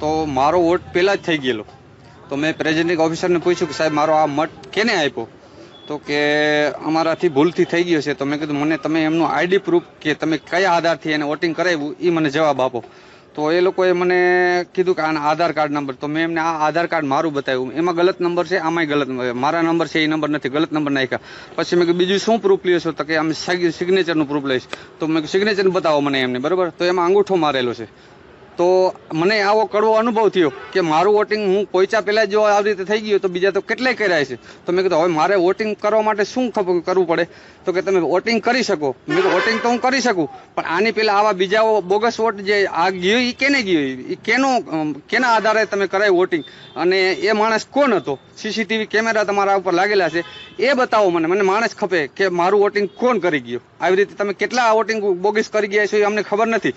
તો મારો વોટ પહેલાં જ થઈ ગયેલો. તો મેં પ્રેઝિડિંગ ઓફિસરને પૂછ્યું કે સાહેબ મારો આ મત કેને આપ્યો, તો કે અમારાથી ભૂલથી થઈ ગયો છે. તો મેં કીધું મને તમે એમનું આઈડી પ્રૂફ કે તમે કયા આધારથી એને વોટિંગ કરાવ્યું એ મને જવાબ આપો. તો એ લોકોએ મને કીધું કે આના આધાર કાર્ડ નંબર. તો મેં એમને આ આધાર કાર્ડ મારું બતાવ્યું, એમાં ગલત નંબર છે, આમાંય ગલત નંબર, મારા નંબર છે એ નંબર નથી, ગલત નંબર નાખ્યા. પછી મેં કીધું બીજું શું પ્રૂફ લેશો, તો કે આમ સિગ્નેચરનું પ્રૂફ લઈશ. તો મેં સિગ્નેચર બતાવો મને એમને, બરાબર. તો એમાં અંગૂઠો મારેલો છે. તો મને આવો કડવો અનુભવ થયો કે મારું વોટિંગ હું પહોંચ્યા પહેલાં જો આવી રીતે થઈ ગયું તો બીજા તો કેટલાય કર્યા છે. તો મેં કીધું હવે મારે વોટિંગ કરવા માટે શું કરવું પડે, તો કે તમે વોટિંગ કરી શકો. મેં કીધું વોટિંગ તો હું કરી શકું, પણ આની પહેલાં આવા બીજા બોગસ વોટ જે આ ગયો એ કેને ગયો, એ કેના આધારે તમે કરાયું વોટિંગ, અને એ માણસ કોણ હતો, સીસીટીવી કેમેરા તમારા ઉપર લાગેલા છે એ બતાવો મને માણસ ખપે કે મારું વોટિંગ કોણ કરી ગયો. આવી રીતે તમે કેટલા વોટિંગ બોગસ કરી ગયા છો એ અમને ખબર નથી.